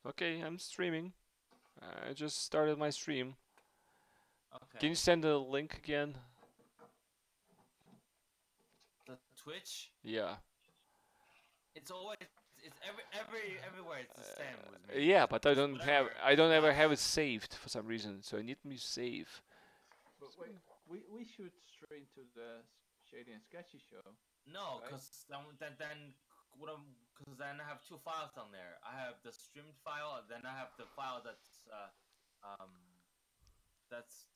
Okay, I'm streaming. I just started my stream. Can you Okay. send the link again? The Twitch, Yeah. it's always it's everywhere it's the same with me. Yeah, but Just whatever I don't ever have it slash. saved for some reason, so I need me save. But wait, we should stream to the Shady and Sketchy show, No, right? cause then cause then I have two files on there. I have the streamed file, and then I have the file um that's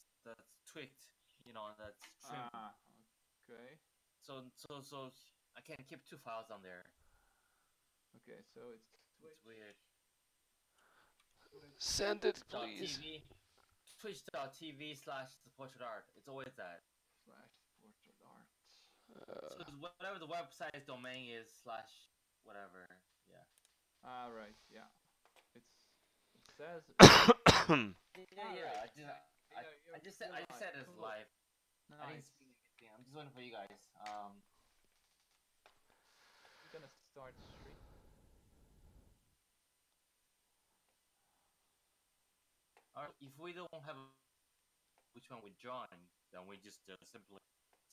tweaked. You know, that's trimmed. Ah, okay. So I can't keep two files on there. Okay, so it's It's weird. Send it, please. Twitch.tv Twitch.tv/ the portrait art. It's always that. slash portrait art. So it's whatever the website's domain is slash whatever. Yeah. Ah, right. Yeah. It says. Yeah. Right. I just said it's Cool. live. I didn't Nice. speak anything. I'm just waiting for you guys. We're gonna start stream. Alright, if we don't have which one we join, then we just simply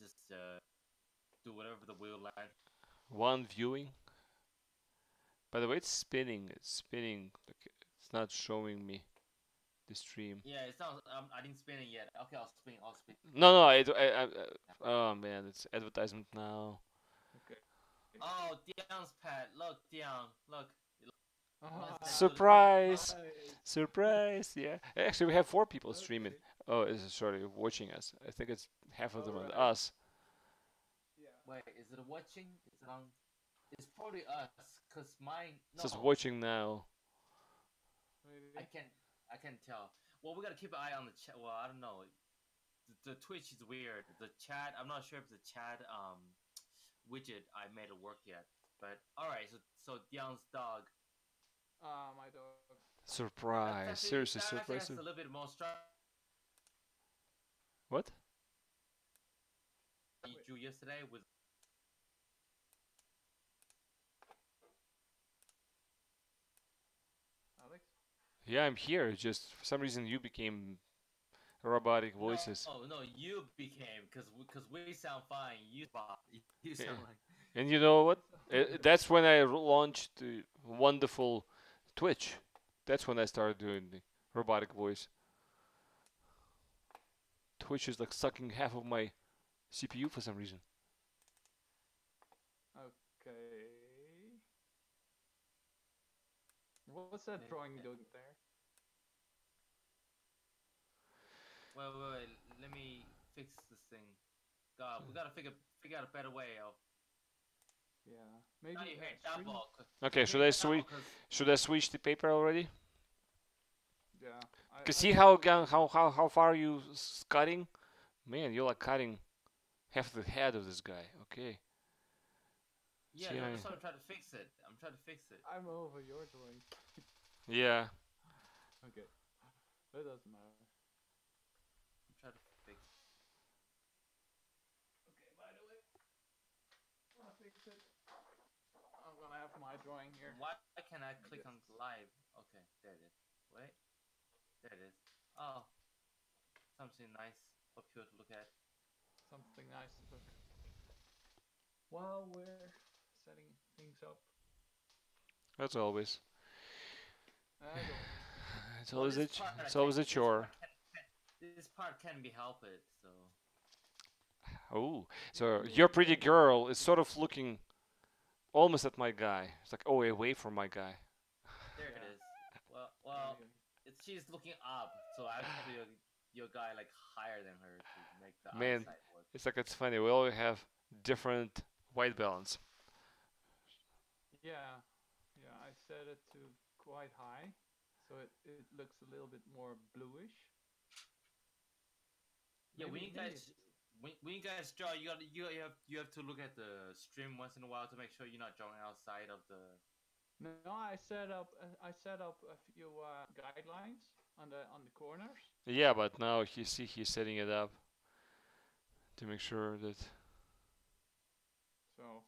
just do whatever the wheel land. One viewing. By the way, it's spinning. It's spinning. It's not showing me the stream. Yeah, it's not. I didn't spin it yet. Okay, I'll spin. I'll spin. No, oh man, it's advertisement now. Okay. Oh, Dian's pet. Look, Dian. Look. Surprise! Surprise! Yeah. Actually, we have 4 people streaming. Oh, sorry, watching us. I think it's half of them are us. Yeah. Wait, is it watching? Is it on? It's probably us, cause mine. It says No, watching now. Maybe. I can't tell. Well, we gotta keep an eye on the chat. Well, I don't know. The Twitch is weird. The chat. I'm not sure if the chat widget I made it work yet. But all right. So Dian's dog. My dog. Surprise! Seriously, surprise! That's a little bit more What? you drew yesterday with. Alex. Yeah, I'm here. Just for some reason you became robotic voices. No, you became because we sound fine. You sound like. And you know what? That's when I launched the wonderful Twitch. That's when I started doing the robotic voice. Twitch is like sucking half of my CPU for some reason. Okay. What's that drawing doing there? Wait. Let me fix this thing. God, we gotta figure out a better way of. Yeah. Maybe. Now you hear double. Okay, should I switch the paper already? Yeah. Cause see how far you cutting? Man, you're like cutting half the head of this guy. Okay. Yeah, See, that's why I'm trying to fix it. I'm over your drawing. Yeah. Okay. That doesn't matter. I'm trying to fix. Okay, by the way, I'll fix it. I'm gonna have my drawing here. Why can't I click on live? Okay, there it is. Wait, there it is. Oh, something nice up here to look at. Something nice to look. While we're setting things up. That's always. As always. It's always a chore. This part can be helped, so. Oh, so your pretty girl is sort of looking almost at my guy. It's like, oh, away from my guy. There it is. Well, she's looking up, so actually your guy like higher than her to make the Man, eyesight work. it's like it's funny. We all have different white balance. Yeah, I set it to quite high, so it looks a little bit more bluish. Yeah, when you guys draw, you have to look at the stream once in a while to make sure you're not drawing outside of the. No, I set up a few guidelines on the corners. Yeah, but now he's setting it up to make sure that. So,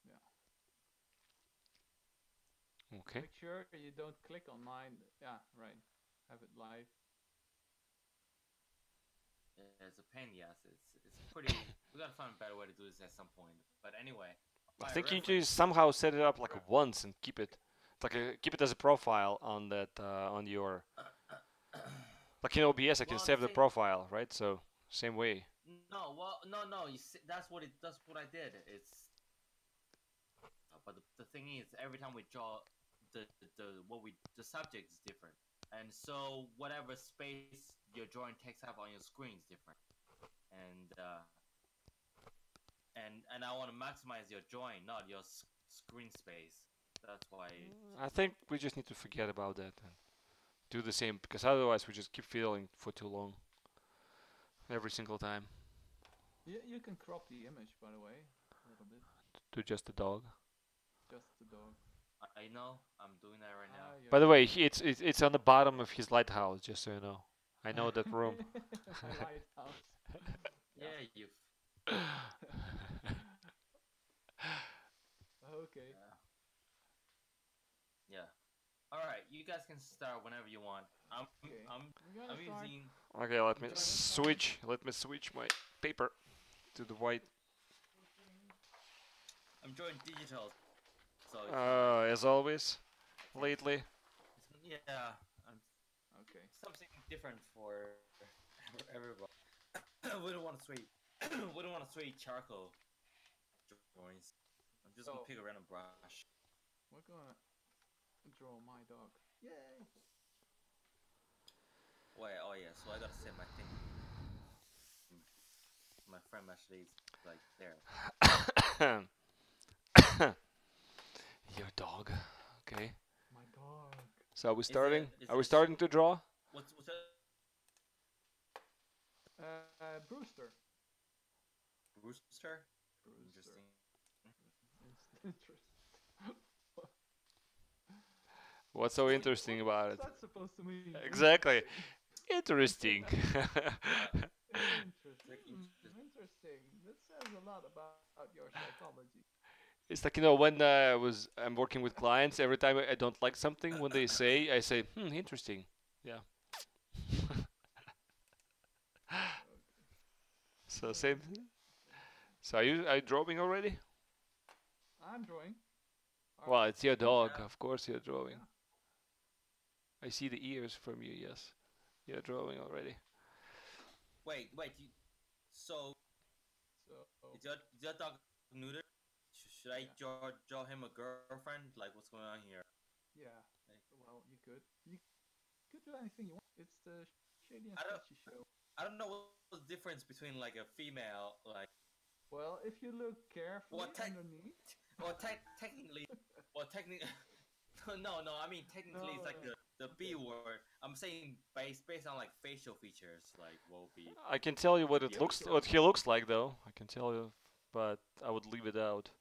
yeah. Okay. Make sure you don't click on mine. Yeah, right. Have it live. Yeah, it's a pain. Yes, it's pretty. We gotta find a better way to do this at some point. But anyway, I all right, think you need reference. to somehow set it up like once and keep it. It's like keep it as a profile on that on your like in OBS. I can Well, the save the thing. profile, right? So same way. No, well, no. You see, that's what it. That's what I did. It's. But the thing is, every time we draw, the subject is different, and so whatever space your drawing takes up on your screen is different, and and I want to maximize your drawing, not your screen space. That's why. I think we just need to forget about that and do the same because otherwise we just keep fiddling for too long every single time. You can crop the image, by the way, a little bit. To just a dog. Just the dog. I know. I'm doing that right now. Ah, By the you're way, doing it's on the bottom of his lighthouse, just so you know. I know that room. My lighthouse. Yeah, you. Okay. Yeah. All right, you guys can start whenever you want. Okay. We're I'm gonna start. using. Okay, let me Gonna start. switch. Let me switch my paper to the white. I'm drawing digital, so it's not like As always, lately. yeah. I'm Okay. something different for everybody. We don't want to sweet. We don't want to sweet charcoal drawings. I'm just gonna So- pick a random brush. We're gonna draw my dog. Yay! Wait, oh yeah. So I gotta say my thing. My friend actually is like there. Your dog. Okay. My dog. So are we Is starting? it- Are we is it- starting to draw? What's that? Brewster. Brewster? Brewster. Interesting. What's so interesting about it? What's that supposed to mean? Exactly. Interesting. Interesting. Interesting. That says a lot about your psychology. It's like when I'm working with clients. Every time I don't like something, when they say, I say, interesting. Yeah. So same. So are you drawing already? I'm drawing. Well, it's your dog. Yeah. Of course you're drawing. Yeah. I see the ears from you. Yes, you're drawing already. Wait. So So is your dog neuter? Should I Yeah. draw him a girlfriend? Like what's going on here? yeah. Like, Well, you could. You could do anything you want. It's the Shady and I don't- Sketchy show. I don't know what's the difference between like a female like. Well, if you look carefully Well, underneath. Well, technically, well, technically, no. I mean, technically, it's like No. the B word. I'm saying based on like facial features, like will be. I can tell you what it Yeah, looks, sure. what he looks like, though. I can tell you, but I would leave it out.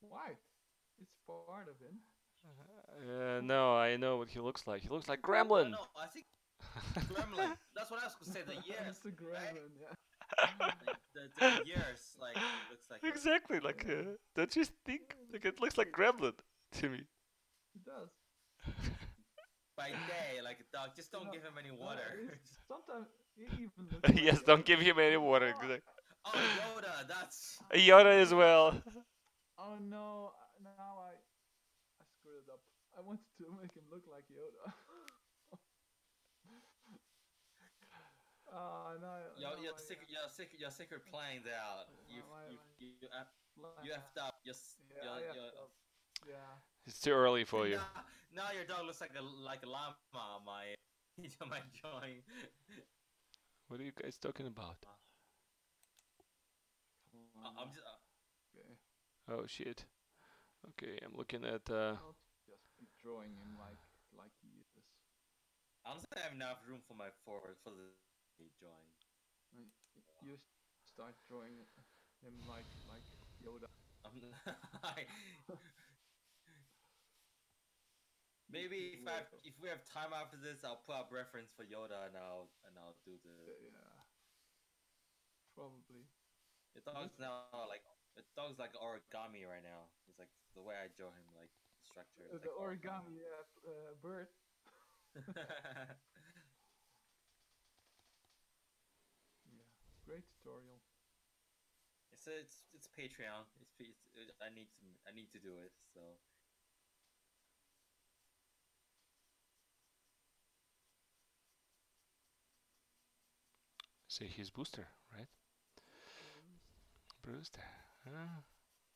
Why? It's part of him. No, I know what he looks like. He looks like Gremlin. No, I think gremlin. That's what I was gonna say. The years, It's a gremlin, yeah. the years, like it looks like. Exactly, like don't you think? Like it looks like Gremlin to me. It does. By day, like a dog. Just don't know, give him any water. Sometimes he even looks like Yes, don't give him any water. Exactly. Oh, Yoda, that's. Yoda as well. Oh no! Now I screwed it up. I wanted to make him look like Yoda. Your secret plans out. You effed up. Yeah. It's too early for you. Now your dog looks like a llama on my my drawing. What are you guys talking about? I'm just. Okay. Oh shit. Okay, I'm looking at. I'll just keep drawing him like he is. Honestly, I have enough room for the drawing. You start drawing him like Yoda. Maybe if we have time after this, I'll put up reference for Yoda and I'll do the. Yeah. Probably. The dog's now like origami right now. It's like the way I draw him, like structure. It's The like origami bird. Yeah, great tutorial. It's Patreon. I need to do it. So Say he's Booster, right? Brewster.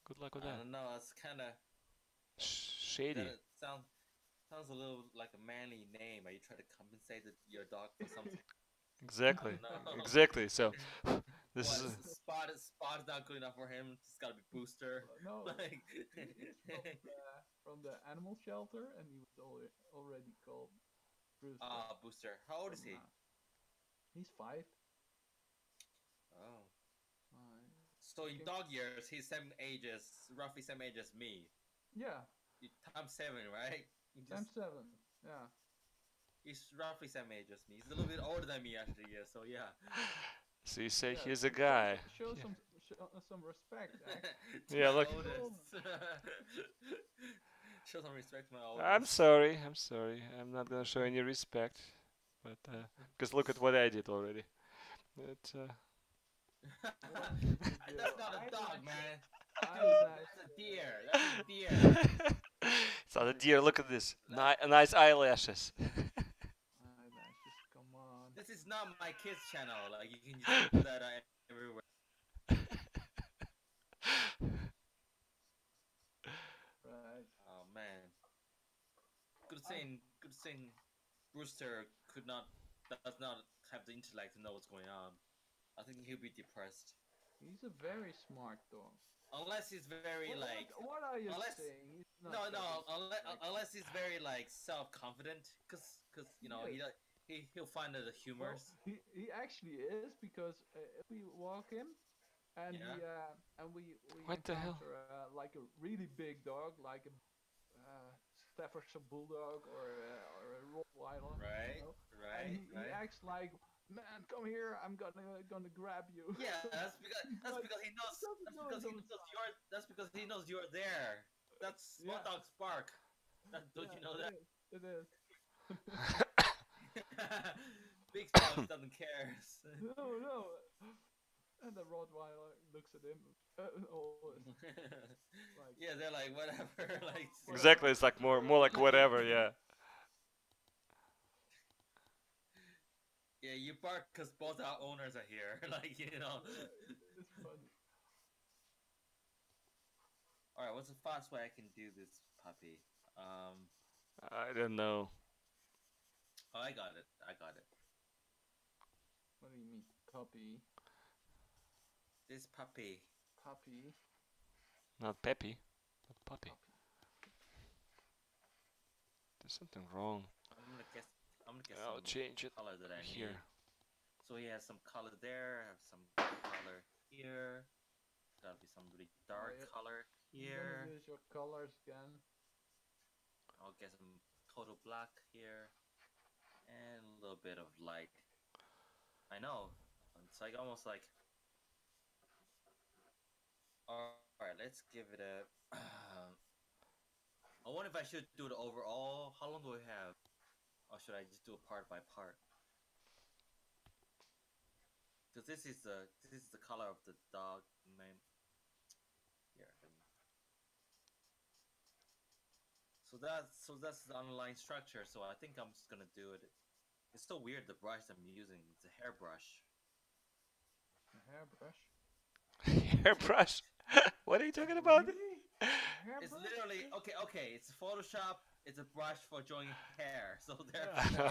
Good luck with I that. don't know. It's kind of Shady. that it sounds a little like a manly name. Are you trying to compensate your dog for something? Exactly. No. Exactly. So this What is is spot is not good enough for him. It's got to be Booster. No, Like he's from the animal shelter, and he was already called Brewster. Booster. How old is he? He's 5. Oh. Uh, So in dog years, he's roughly same age as me. yeah, Times 7, right? times 7. Yeah. He's roughly same age as me. He's a little bit older than me actually. Yeah. So yeah. so you say Yeah, he's a guy. Show Yeah. some respect. To Yeah, my look. oldest. Show some respect to my oldest. I'm sorry. I'm sorry. I'm not gonna show any respect. But because look at what I did already. It, That's not a dog, man. Eyelash. That's a deer. That's a deer. it's not a deer. Look at this. Nice eyelashes. Eyelashes, come on. This is not my kids' channel. Like you can just do that everywhere. Right. Oh man. Good thing Brewster does not have the intellect to know what's going on. I think he'll be depressed. He's a very smart dog. Unless he's very What are you unless saying? He's not no very unless he's very like self-confident, cause you know Yes. he'll find the Well, humors. he actually is, because if we walk him and we What the hell? encounter like a really big dog, like a Staffordshire Bulldog or a Rottweiler, Right, and he right. acts like, man, come here, I'm gonna grab you. Yeah, that's because he knows that's because he knows you're there. That's small Yeah. dogs bark. Don't you know that? It is. Big dogs doesn't care. No. And the Rottweiler looks at him. Like, Yeah, they're like whatever. Like Exactly. It's like more like whatever. Yeah. yeah, you bark because both our owners are here. Like you know. It's funny. All right, what's the fast way I can do this puppy? I don't know. Oh, I got it. What do you mean, puppy? This puppy. Puppy. Not Peppy. But Puppy. There's something wrong. I'm gonna get I'll some change it color that I here. need. So he has some color there. I have some color here. Gotta be some really dark color You're here. gonna use your colors again. I'll get some total black here, and a little bit of light. I know. It's like almost like. All right, let's give it a. I wonder if I should do it overall. How long do we have? Or should I just do it part by part? Because this is the color of the dog. Man. Here. So that's the underlying structure. So I think I'm just gonna do it. It's so weird, the brush I'm using. It's a hairbrush. A hairbrush. Hairbrush. What are you talking about? Really? It's Hairbrush? literally okay. It's Photoshop. It's a brush for drawing hair. So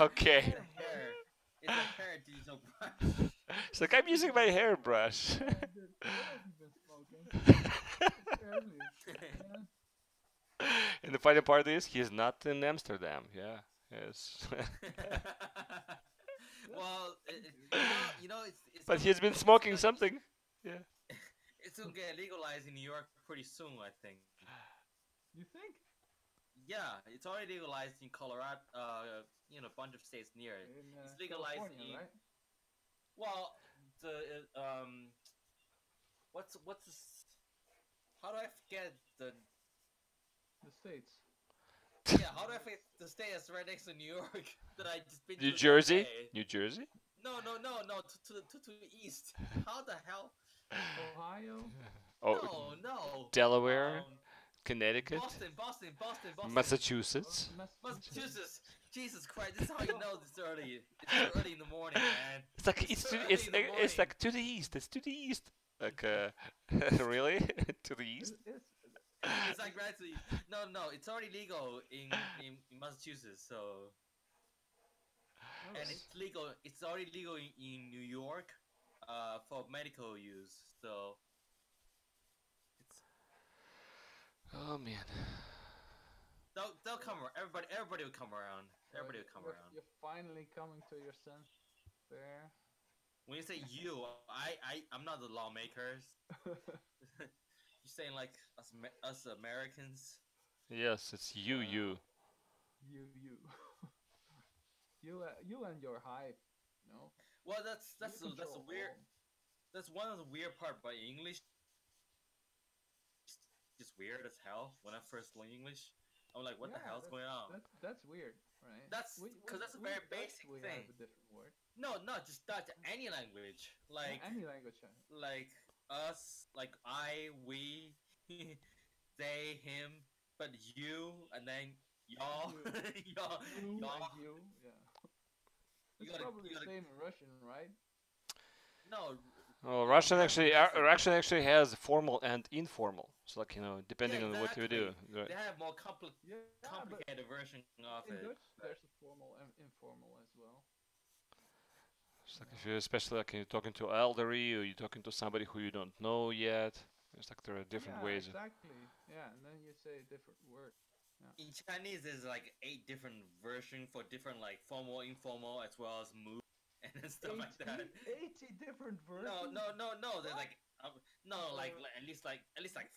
Okay. it's a hair digital brush. It's like I'm using my hairbrush. What have you been smoking? Apparently. Yeah. And the funny part is, he's not in Amsterdam. Yeah. Yes. Well, you know, it's But he's been smoking something. Yeah. It's gonna get legalized in New York pretty soon, I think. You think? Yeah, it's already legalized in Colorado. You know, a bunch of states near it. It's legalized California, in. right? Well, what's this? How do I forget the The States. Yeah, how do I forget the state that's right next to New York that I just been New to the other Jersey? day? New Jersey? No, to east. How the hell? Ohio. Oh, No. Delaware, Connecticut, Boston. Massachusetts. Massachusetts. Massachusetts. Jesus Christ, this is how you know this early. It's too early in the morning, man. It's like It's it's too to, early in the morning. it's like to the east. It's to the east. Like really to the east? It's like right to the east. No, it's already legal in Massachusetts, so and Alright. it's legal. It's already legal in New York, for medical use. So it's Oh man. they'll come around. Everybody will come around. So Everybody will come around. you're finally coming to your sense there. When you say you, I'm not the lawmakers. You're saying like us Americans. Yes, it's you. You. you. You and your hype, you know. Well, that's You that's a control weird. all. That's one of the weird part about English. Just weird as hell. When I first learned English, I'm like, what the Yeah, hell's going on? that's weird, right? That's because that's a very basic we thing. have a different word. No, not just Dutch. Any language, like Yeah, any language. like us, like I, we, they, him, but you, and then y'all, y'all, You y'all. and you. Yeah. You It's gotta, probably you the gotta. same in Russian, right? No, Well, you Russian have actually nicer. Russian actually has formal and informal. So like depending Yeah, on what you do. exactly. They have more Yeah, but complicated version of in it. Dutch there's a formal and informal as well. It's like if you're especially like you're talking to elderly or you're talking to somebody who you don't know yet. It's like there are different Yeah, ways. exactly. Yeah, and then you say a different word. Yeah. In Chinese, there's like 8 different versions for different like formal, informal, as well as mood and stuff like that. 80 different No, versions. no, no, no. There's What? like no, Or at least like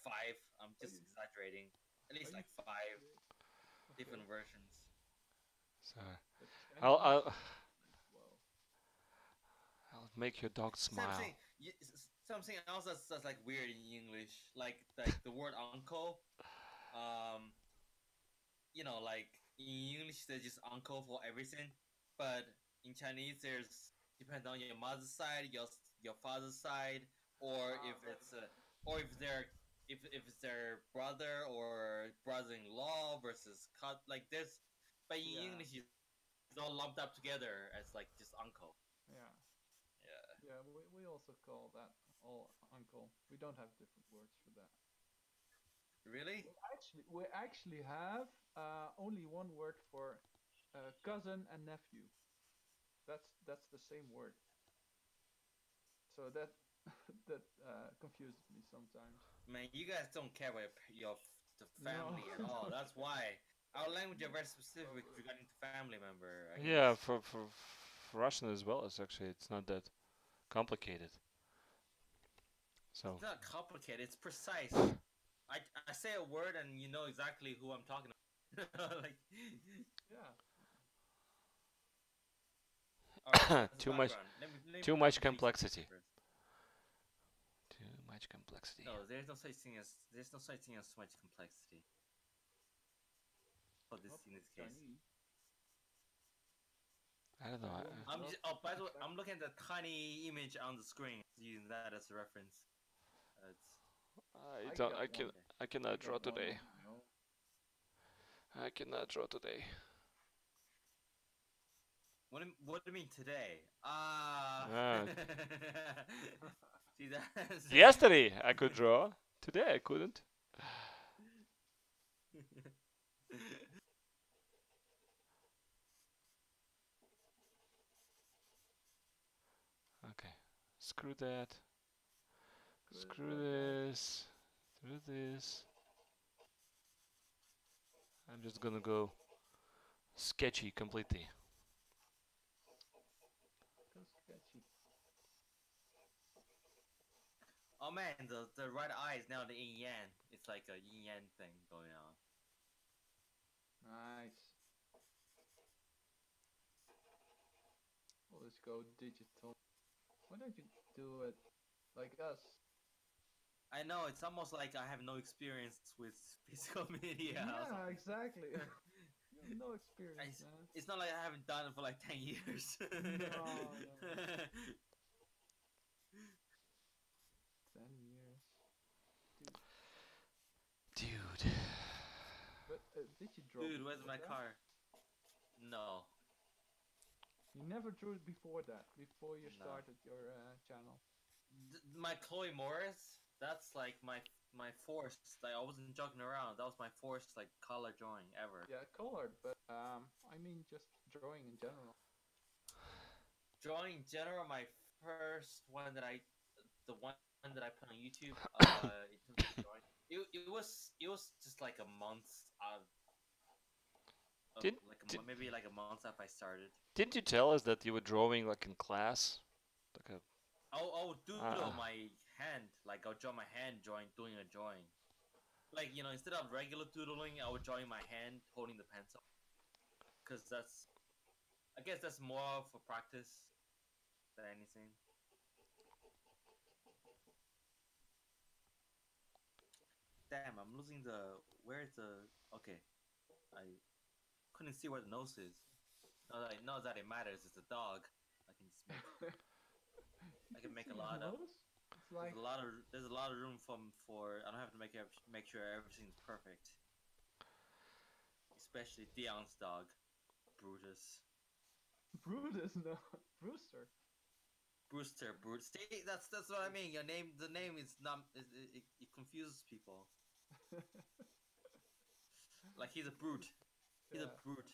5. I'm are just you exaggerating. At are least you like 5 okay? different versions. So But I'll Chinese. I'll Wow. I'll make your dog smile. Something else that's like weird in English, like the word uncle. Um, like in English there's just uncle for everything, but in Chinese there's depends on your mother's side, your father's side, or if it's or if it's their brother or brother-in-law versus cut like this. But in Yeah. English it's all lumped up together as like just uncle. Yeah. Yeah. Yeah. We also call that all uncle. We don't have different words for that. Really? We actually have only one word for cousin and nephew. That's the same word. So that that confuses me sometimes. Man, you guys don't care about the No, family at all. That's why our language are no, very specific probably. regarding to family member. I Yeah, guess for Russian as well. It's not that complicated. So it's not complicated. It's precise. I say a word and you know exactly who I'm talking about. Like, Yeah. all right, so that's the too much background. Let me too put down much the tweets complexity. first. Too much complexity. No, there's no such thing as too much complexity. For this Not in for this case. Chinese. I don't know. It will be I'm not just, oh, by the way, exact- I'm looking at the tiny image on the screen, using that as a reference. It's I I don't. got I can. one. I I cannot draw got one. today. You know. I cannot draw today. What do you mean today? Ah. Ah, See that? yesterday I could draw. Today I couldn't. Okay. Screw that. Screw this. Screw this. I'm just gonna go sketchy completely. Go sketchy. Oh man, the right eye is now the yin yang. It's like a yin yang thing going on. Nice. Let's go digital. Why don't you do it like us? I know it's almost like I have no experience with physical media. Or Yeah, something. exactly. You have no experience, It's, man. it's not like I haven't done it for like 10 years. No, no. 10 years, dude. Dude. But did you draw Dude, where's before my that? car? No, You never drew it before that, before you no. started your channel. My Chloe Morris. That's like my forced. Like I wasn't joking around. That was my forced like color drawing ever. Yeah, colored, but I mean just drawing in general. Drawing in general, my first one that the one that I put on YouTube, in terms of drawing, it was just like a month out of Did, like did maybe like a month after I started. didn't you tell us that you were drawing like in class? Like a I would doodle uh, my hand, like I'll draw my hand doing a drawing. Like instead of regular doodling, I would draw in my hand holding the pencil, because I guess that's more for practice than anything. Damn, I'm losing the where's the okay. I couldn't see where the nose is. Not that it matters. It's a dog. I can just make. You I can can make see a his lot of. nose. It's like There's a lot of room for. I don't have to make sure everything's perfect. Especially Dion's dog, Brutus. Brutus, no, Brewster. Bruce. See, that's what I mean. The name is not. It confuses people. Like he's a brute. He's a Yeah, brute.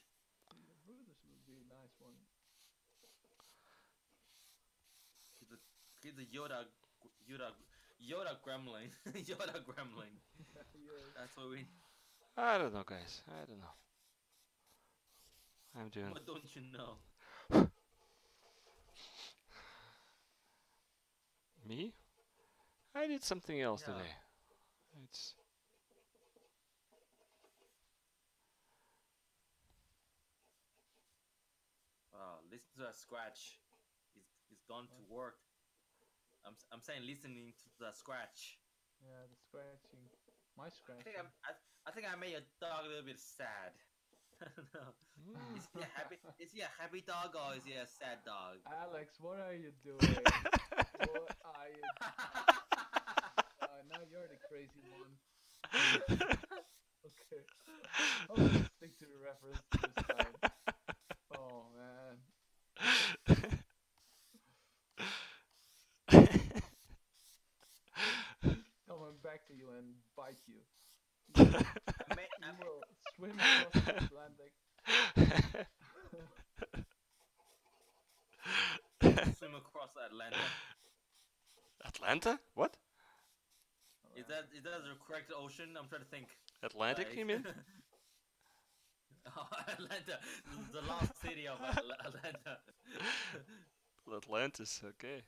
yeah, Brutus would be a nice one. He's a he's a Yoda Yoda gremlin. Yoda gremlin. Yeah, yes. That's what we. I don't know, guys. I don't know. I'm doing. What don't you know? Me? I did something else Yeah. today. It's Wow. Listen to that scratch. He's gone to What? work. I'm saying listening to the scratch. Yeah, the scratching. My I think scratching. I think I made your dog a little bit sad. I don't know. mm. Is he a happy? Is he a happy dog or is he a sad dog? Alex, what are you doing? What are you? Now you're the crazy one. Okay, I'm gonna stick to the reference this time. Oh man, he's coming back to you and bite you. You will, I you made will swim across the Atlantic. swim across Atlanta. Atlanta? What? Is that the correct ocean? I'm trying to think. Atlantic, Like you mean? oh, Atlanta, the lost city of Atlanta. Atlantis, okay.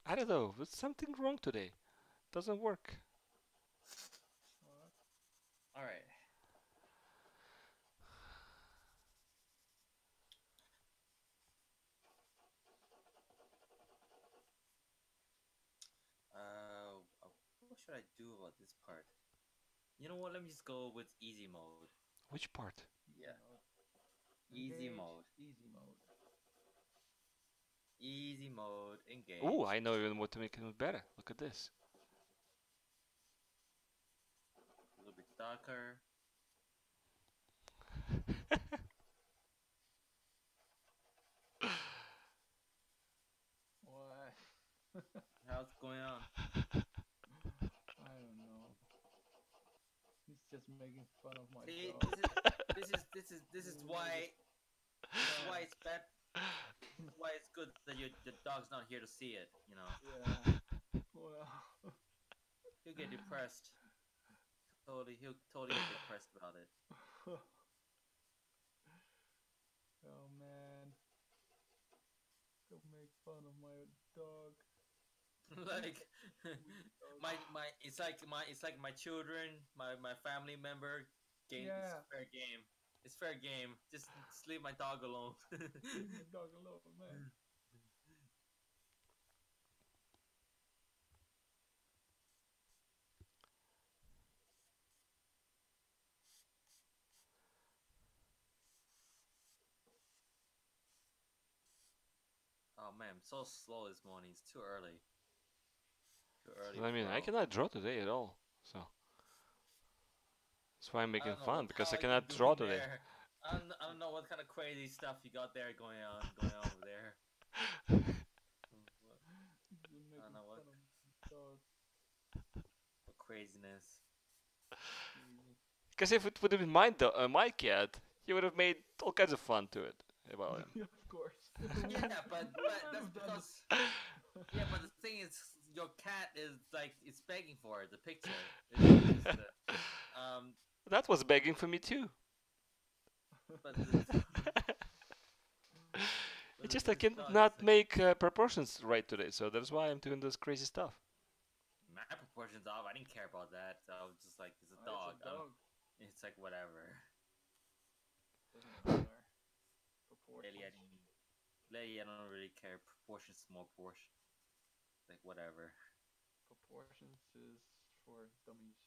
I don't know. There's something wrong today. Doesn't work. What? All right. What should I do about this part? You know what? Let me just go with easy mode. Which part? Yeah, Easy mode. easy Engage. mode. Easy mode. Easy mode. Oh, Engage. I know even what to make it better. Look at this. A little bit darker. What? How's it going on? I don't know. He's just making fun of my See, dog. this is why it's bad. This is why it's good that your dog's not here to see it. Yeah. Well. He'll get depressed. He'll totally get depressed about it. Oh man. Don't make fun of my dog. Like Dog. it's like my children, my family member game. It's Yeah. fair game. It's fair game. Just leave my dog alone. Leave my dog alone, man. man, I'm so slow this morning. It's too early. Too early, I mean, I bro. cannot draw today at all. So that's why I'm I making don't know fun what the because hell I are you cannot draw doing today. there. I don't know what kind of crazy stuff you got there going on over there. You're I don't making know fun of dogs. what craziness. Jesus. Because if it would have been my cat, he would have made all kinds of fun to it about him. Yeah, of course. Yeah, but Who that's would've done because yeah, but the thing is, your cat is like it's begging for it. The picture. It's just, That was begging for me too. but the, but It's just I this dog is cannot like make proportions right today, so that's why I'm doing this crazy stuff. my proportions off. I didn't care about that. I was just like, it's a dog. It's a dog. It's like whatever. Doesn't matter. Lately, Proportions. I don't really care. Proportions, small portion. Like whatever. Proportions is for dummies.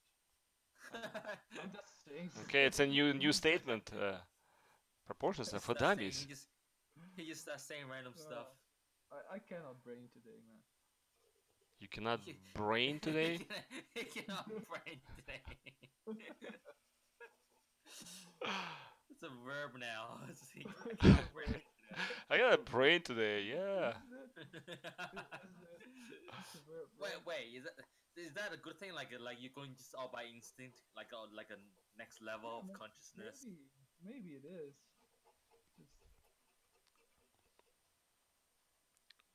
I'm just saying. Okay, it's a new statement. Proportions are He for starts saying, dummies. he just starts saying random stuff. I cannot brain today, man. You cannot brain today. He cannot brain today. It's a verb now. He cannot brain today. I got a brain today. Yeah. Wait. Is that a good thing? Like you're going just all by instinct, like a next level of consciousness. Maybe it is.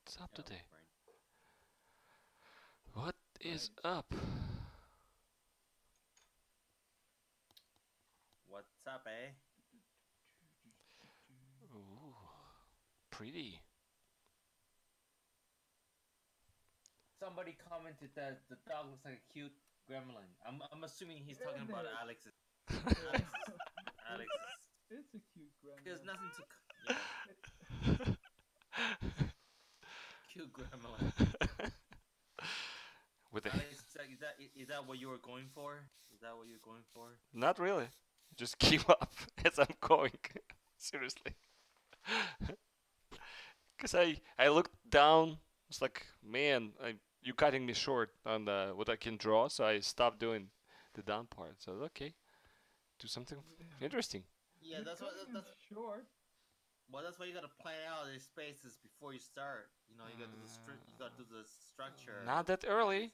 What's up Yeah, today? brain. What is up? What's up, eh? Ooh, pretty. Somebody commented that the dog looks like a cute gremlin. I'm assuming he's talking about Alex's. Alex's. It's a cute gremlin. There's nothing to. Yeah. Cute gremlin. With the Alex, is that what you were going for? Is that what you're going for? Not really. Just keep up as I'm going. Seriously. Because I looked down. It's like, man, you cutting me short on what I can draw. So I stopped doing the down part. So okay, do something interesting. Yeah, that's what. That's short. Well, that's why you gotta plan out the spaces before you start. You know, you gotta do you gotta do the structure. Not that early.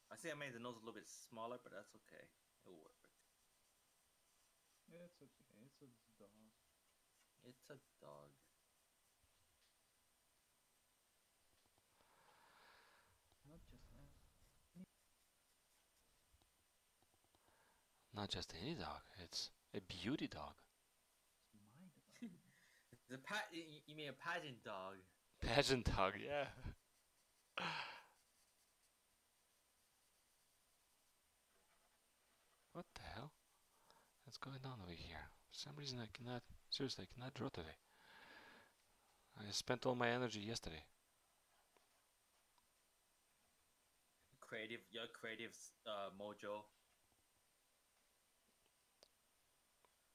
I see I made the nose a little bit smaller, but that's okay. It'll work. It's okay. It's a dog. It's a dog. Not just that. Not just any dog. It's a beauty dog. It's my dog. You mean a pageant dog? Pageant dog, yeah. What the hell? What's going on over here? For some reason I cannot, seriously, I cannot draw today. I spent all my energy yesterday. Your creative mojo.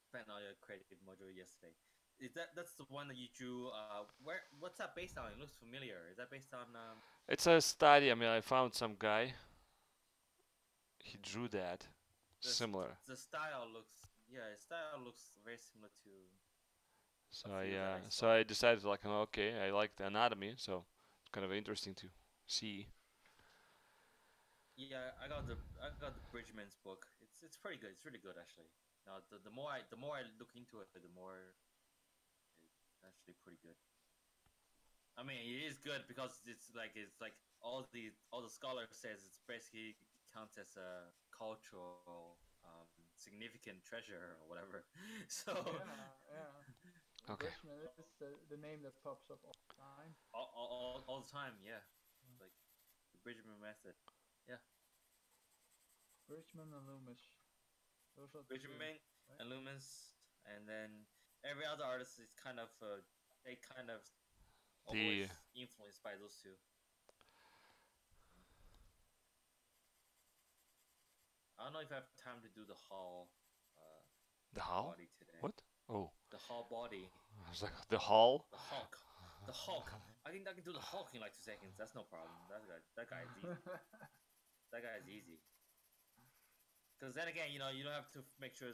Spent all your creative mojo yesterday. That's the one that you drew? What's that based on? It looks familiar. Is that based on? It's a study. I mean, I found some guy. He drew that. Similar. The style looks. Yeah, his style looks very similar to. So I decided like, okay, I like the anatomy, so it's kind of interesting to see. Yeah, I got the Bridgman's book. It's pretty good. It's really good actually. Now the more I look into it, the more it's actually pretty good. I mean, it is good because it's like all the scholars says it's basically counts as a cultural significant treasure or whatever. So yeah. Okay. Bridgman is the name that pops up all the time. All the time, yeah. Like the Bridgman method. Yeah. Bridgman and Loomis. Those are Bridgman right? and Loomis, and then every other artist is kind of they kind of always The influenced by those two. I don't know if I have time to do the Hall uh, the Hall? body today. What? Oh, The Hall body. I was like the Hall. The Hulk. The Hulk. I think I can do the Hulk in like 2 seconds. That's no problem. That guy is easy. That guy is easy. Because then again, you don't have to make sure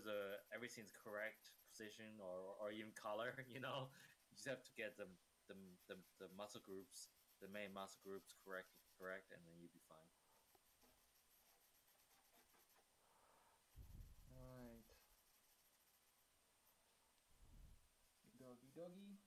everything's correct position or even color. You just have to get the, the muscle groups, the main muscle groups correct, and then you'll be fine. Right. Doggy doggy.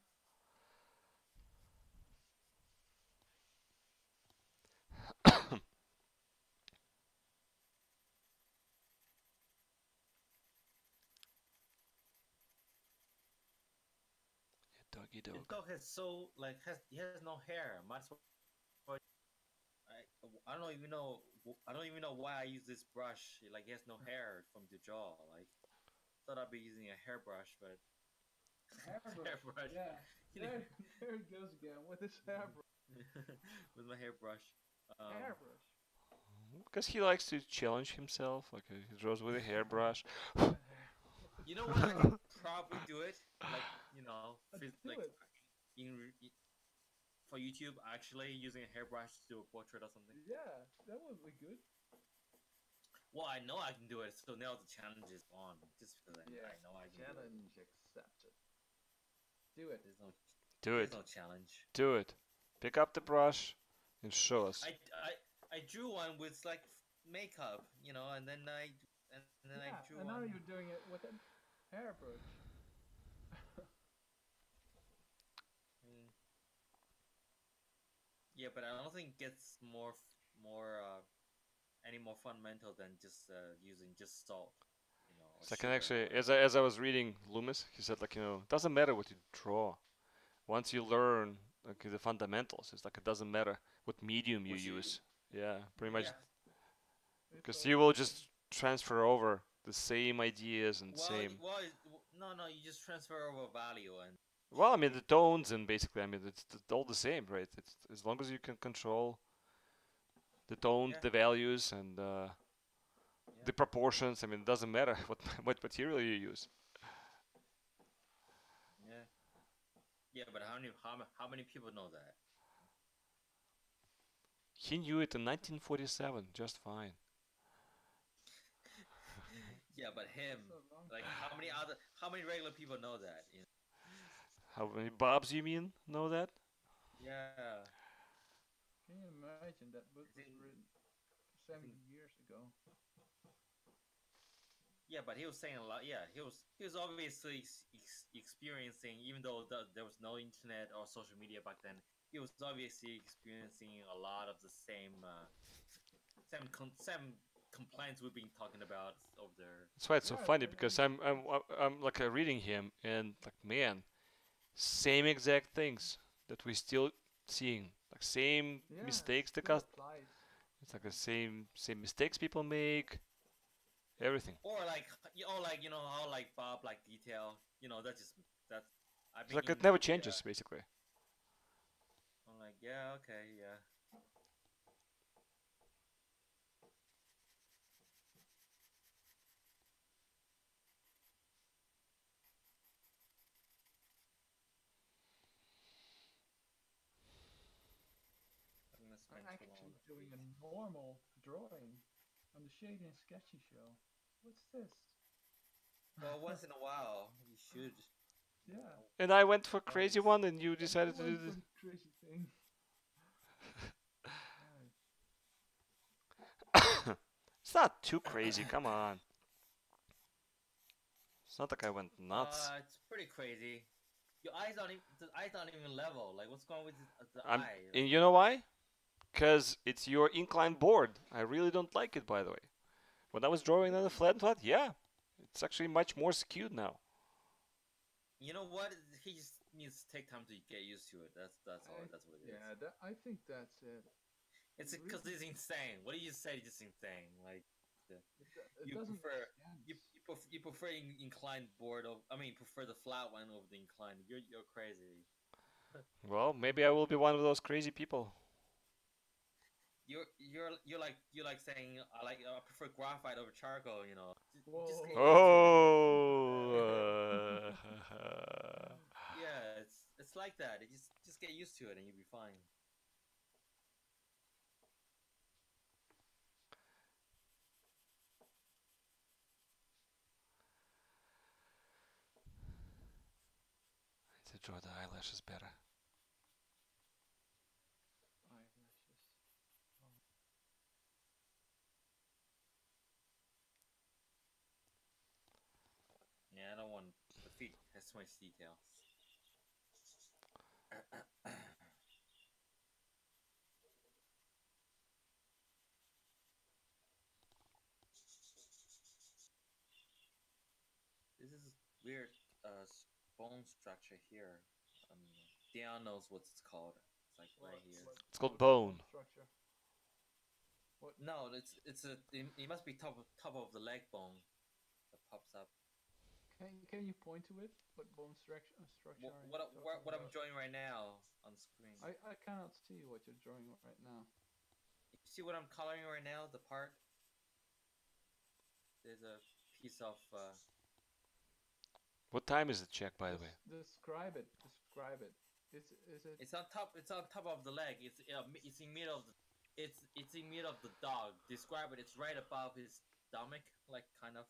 Doggy The dog. dog has so like has he has no hair. Might as well. I don't even know. I don't even know why I use this brush. Like he has no hair from the jaw. Like thought I'd be using a hairbrush, but Hairbrush. hairbrush. Yeah. You know, There he goes again with his hairbrush. with my hairbrush. Um, Hairbrush. Because he likes to challenge himself. Like he draws with a hairbrush. you know what? I could probably do it. Like Do like it. for YouTube, actually using a hairbrush to do a portrait or something. Yeah, that would be good. Well, I know I can do it, so now the challenge is on. Just because Yeah. I know I can do it. Challenge accepted. Do it. Do There's it. no challenge. Do it. Pick up the brush and show us. I drew one with like makeup, and then I drew And one. now you're doing it with a hairbrush. Mm. Yeah, but I don't think it gets more any more fundamental than just using just salt, or So I can sugar. actually, as I was reading Loomis, he said like it doesn't matter what you draw. Once you learn like the fundamentals, it's like it doesn't matter what medium you What you use. Yeah, pretty much yeah. It's because all you the will same. just transfer over the same ideas and Well, same. no, you just transfer over value and Well, I mean the tones and basically, I mean it's all the same, right? It's as long as you can control the tones, yeah, the values, and yeah, the proportions. I mean, it doesn't matter what material you use. yeah, yeah. But how many people know that? He knew it in 1947 just fine. Yeah, but him, That's a long like time ago. how many regular people know that? How many Bobs you mean know that? Yeah, Can you imagine that book I was think written I 70 think years ago? yeah, but he was saying a lot. Yeah, he was obviously experiencing, even though there was no internet or social media back then. He was obviously experiencing a lot of the same complaints we've been talking about over there. That's why it's so Yeah, funny because I'm like reading him and like man, same exact things that we still seeing, like same yeah, mistakes the still cust. applies. It's like the same mistakes people make, everything. Or like how like Bob like detail. That's I've It's been like in it never yeah. changes basically. I'm like yeah okay yeah. I'm gonna I'm spend too long on actually the doing feet. a normal drawing on the Shady and Sketchy show. What's this? Well, once in a while you should Yeah, And I went for once. crazy one, and you and I decided to do went for this. the crazy thing. Right. It's not too crazy. Come on. It's not like I went nuts. It's pretty crazy. Your eyes aren't even, the eyes aren't even level. Like, what's going with the I'm, eye? and Like, you know why? Because it's your inclined board. I really don't like it, by the way. When I was drawing on the Really? flat and flat, yeah, it's actually much more skewed now. you know what? He just needs to take time to get used to it. That's all. That's what it is. Yeah, I think that's it. It's You because really, it's insane. What do you say? Just insane. Like, the- it you doesn't make prefer sense. you prefer inclined board of. I mean, prefer the flat one over the inclined. You're crazy. Well, maybe I will be one of those crazy people. You're like saying I prefer graphite over charcoal. You know, just get Whoa. used to it. Oh. Yeah, it's like that. You just get used to it and you'll be fine. I need to draw the eyelashes better. Eyelashes. Oh. Yeah, I don't want the feet has too much detail. This is weird bone structure here. Um, Dion knows what it's called. It's like right here. It's called What bone bone. structure? What? No, it must be top of the leg bone that pops up. Can you point to it? What bone structure What are you what talking what I'm about? drawing right now on the screen. I cannot see what you're drawing right now. You see what I'm coloring right now? The part. There's a piece of. What time is it, check, by the way? Describe it. Describe it. Is it? It's on top. It's on top of the leg. It's in middle of the. It's in middle of the dog. Describe it. It's right above his stomach, like kind of.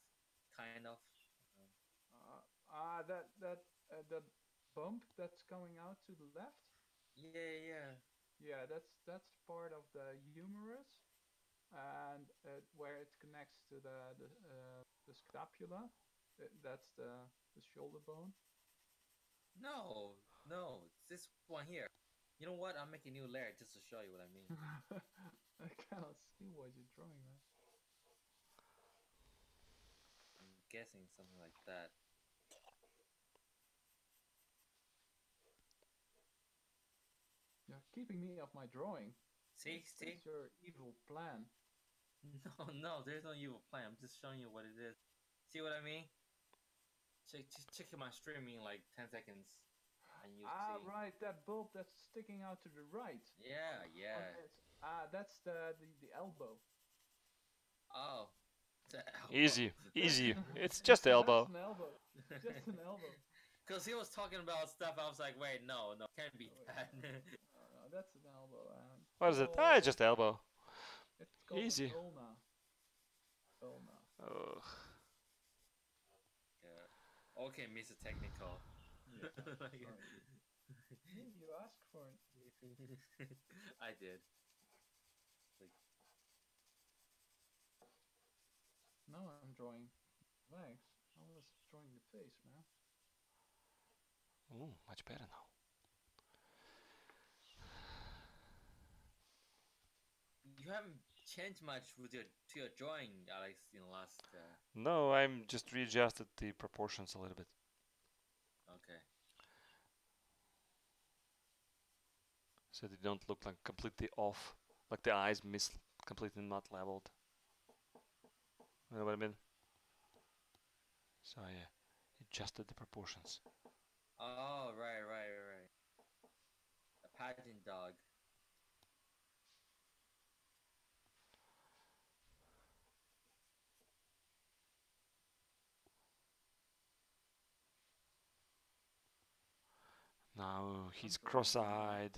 That bump that's coming out to the left. Yeah, yeah. Yeah, that's part of the humerus, and where it connects to the scapula. That's the shoulder bone. No, no. It's this one here. You know what? I'll make a new layer just to show you what I mean. I cannot see what you're drawing, man. I'm guessing something like that. You're keeping me off my drawing. See, see. That's your evil plan. No, no. There's no evil plan. I'm just showing you what it is. See what I mean? Check my streaming like 10 seconds, and you see. Right, that bulb that's sticking out to the right. Yeah, On yeah. this. That's the elbow. Oh, the elbow. Easy, easy. It's just the That's elbow. an elbow. Just an elbow. Because he was talking about stuff, I was like, wait, no, no, can't be Oh, that. no, that's an elbow. What is it? Ah, it's just elbow. It's called Easy. an ulna. Ulna. Ugh. Yeah. Okay, Mr. Technical. Yeah. Sorry. You asked for it. I did. Like, Now I'm drawing legs. I was drawing the face, man. Ooh, much better now. you haven't changed much with your drawing, Alex, in the last. No, I'm just readjusted the proportions a little bit. Okay. So they don't look like completely off. Like the eyes completely not leveled. You know what I mean? So yeah, adjusted the proportions. Oh, right. A pageant dog. Now he's I'm drawing. cross-eyed.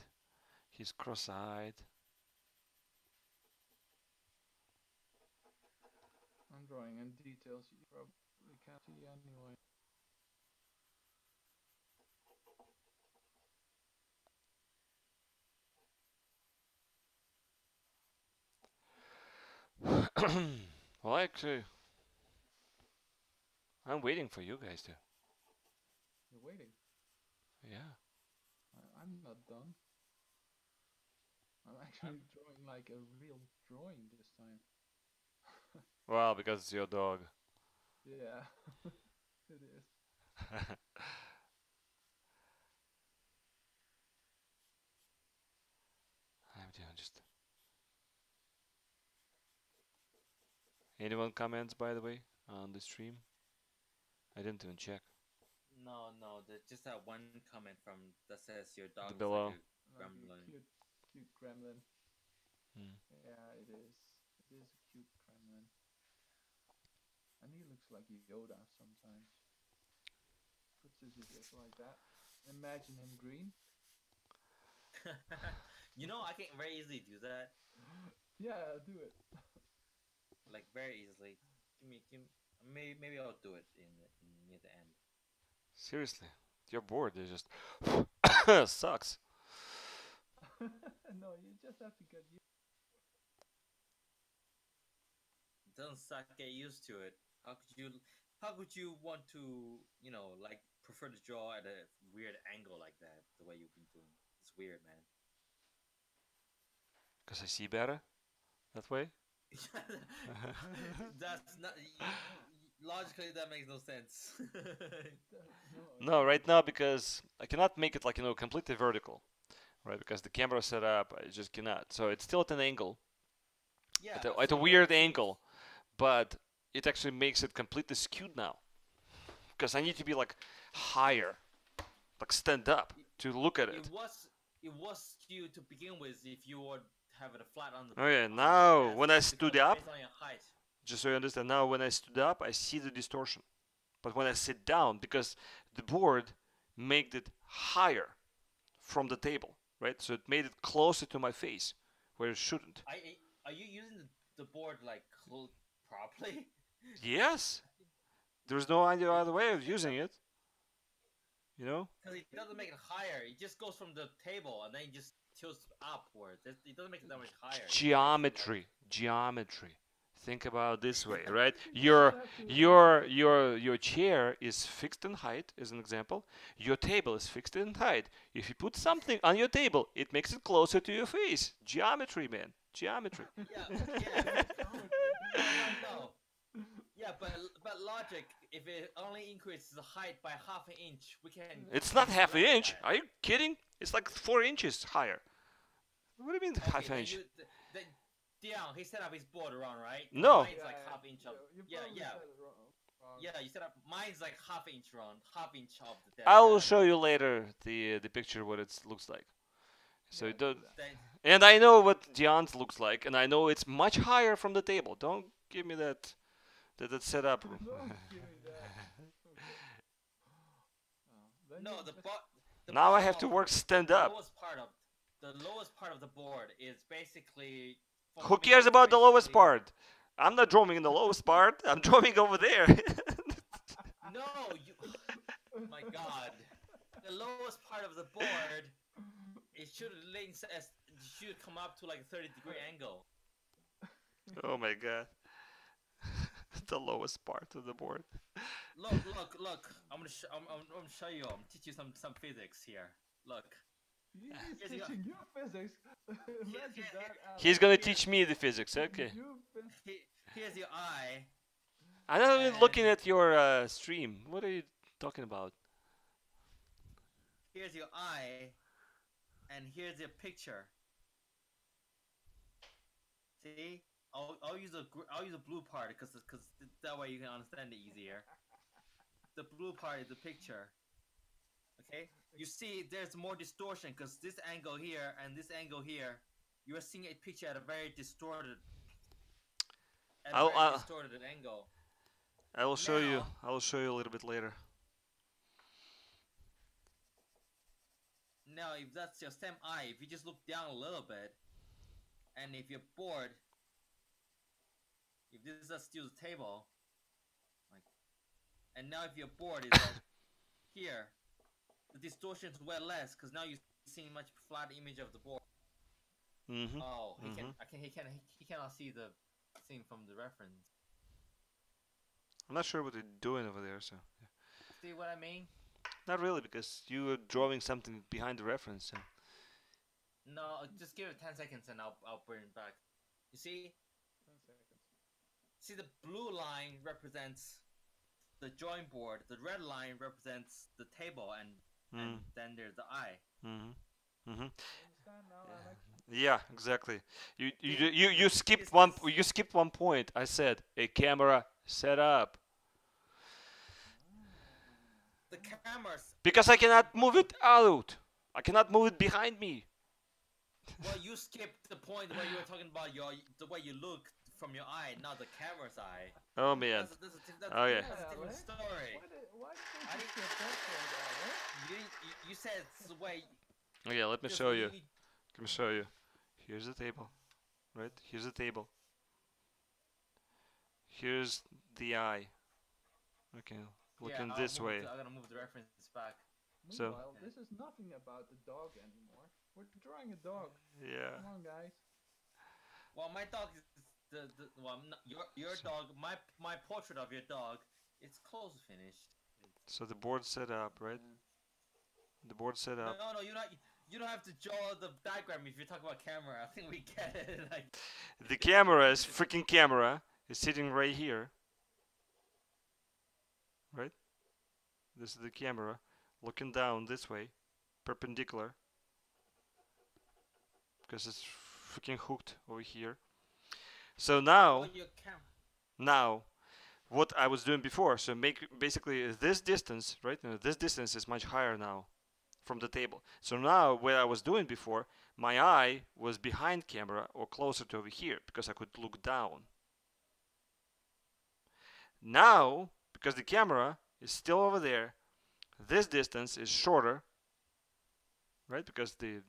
He's cross-eyed. I'm drawing in details you probably can't see anyway. Well, actually, I'm waiting for you guys to. You're waiting. Yeah. I'm not done. I'm actually drawing like a real drawing this time. Well, because it's your dog. Yeah, it is. I'm doing just. Anyone comments, by the way, on the stream? I didn't even check. No. There's just that one comment from that says your dog The is like below. a Like a gremlin. cute gremlin. Mm. Yeah, it is. It is a cute gremlin. And he looks like Yoda sometimes. Puts his ears like that. Imagine him green. You know, I can very easily do that. Yeah, do it. Like very easily. Maybe I'll do it near the end. Seriously, you're bored. It just sucks. No, you just have to get used. Doesn't suck. Get used to it. How could you? How could you want to? Like prefer to draw at a weird angle like that? The way you've been doing. It's weird, man. Because I see better that way. That's not logically that makes no sense. No, No, right now because I cannot make it like completely vertical, right? Because the camera setup I just cannot. So it's still at an angle, Yeah, at but a see, weird angle, but it actually makes it completely skewed now. Because I need to be like higher, like stand up to look at it. it was skewed to begin with if you would have it flat on the Oh yeah, on now the desk, when I stood because up, based on your height. just so you understand, now when I stood up, I see the distortion. But when I sit down, because the board made it higher from the table, right? So it made it closer to my face, where it shouldn't. Are you using the board like properly? Yes, there's no other way of using it. You know? Because it doesn't make it higher. It just goes from the table and then it just tilts upwards. It doesn't make it that much higher. Geometry, geometry. Think about this way, right? you just have to. Your chair is fixed in height, as an example. Your table is fixed in height. If you put something on your table, it makes it closer to your face. Geometry, man. Geometry. Yeah. No. Yeah, but logic. If it only increases the height by half an inch, we can. It's not half an correct inch. that. Are you kidding? It's like 4 inches higher. What do you mean Okay, half an then inch? Dion, he set up his board around, right? No. Mine's like half inch up. You Yeah, probably yeah. said it wrong. Yeah, you set up. Mine's like half inch round, half inch of the desk. I will show you later the picture what it looks like. So Yeah, it does, do that. Then, and I know what Dion's looks like, and I know it's much higher from the table. Don't give me that setup. Don't give me that. Okay. Then no, you the just- bo- the Now I bottom have to of work stand the up. lowest part of the board is basically. from Who the cares middle, about the lowest basically- part? I'm not drawing in the lowest part. I'm drawing over there. No, you. My God, the lowest part of the board. It should come up to like a 30-degree angle. Oh my god. The lowest part of the board. Look. I'm gonna show you. I'm gonna teach you some physics here. Look. He's Here's your- teaching you physics. Imagine that. He's Alex. gonna teach me the physics. Okay. You phys- Here's your eye. I'm not even looking at your stream. What are you talking about? Here's your eye. And here's your picture. See? I'll use the blue part because that way you can understand it easier. The blue part is the picture. Okay? You see, there's more distortion because this angle here and this angle here, you are seeing a picture at a very distorted, angle. I will show you. Now- I will show you a little bit later. Now, if that's your same eye, if you just look down a little bit, and if you're bored, if this is still the table, like, and now if you're bored, it's like here, the distortion is way less because now you're seeing much flat image of the board. Mm-hmm. Oh, he cannot see the scene from the reference. I'm not sure what you're doing over there, so See what I mean? not really because you were drawing something behind the reference. So. No, just give it 10 seconds and I'll bring it back. You see? 10 seconds. See, the blue line represents the drawing board. The red line represents the table, and then there's the eye. Mm-hmm. Mm-hmm. Understand now, Alex? Yeah, exactly. You Is skipped this- you skipped one point. I said a camera set up. the cameras. Because I cannot move it out. I cannot move it behind me. Well, you skipped the point where you were talking about the way you look from your eye, not the camera's eye. Oh man. Oh yeah. That's a different Alex? story. Why I did didn't. you get that from Alex? You said it's the way. Okay, let me just show you. you- Let me show you. Here's the table. Right? Here's the table. Here's the eye. Okay, looking yeah, this way. I'm gonna move the reference back. So- Meanwhile, this is nothing about the dog anymore. We're drawing a dog. Yeah. Come on, guys. Well, my dog is well, not, your dog. My portrait of your dog. It's close to finished. So the board's set up, right? The board's set up. No, you don't have to draw the diagram if you talk about camera. I think we get it. Like, The camera is freaking camera is sitting right here. Right? This is the camera looking down this way, perpendicular. Because it's freaking hooked over here. So now, your now, what I was doing before, so basically this distance, right? This distance is much higher now from the table. So now what I was doing before, my eye was behind camera or closer to over here because I could look down. Now, because the camera is still over there, this distance is shorter, right? Because the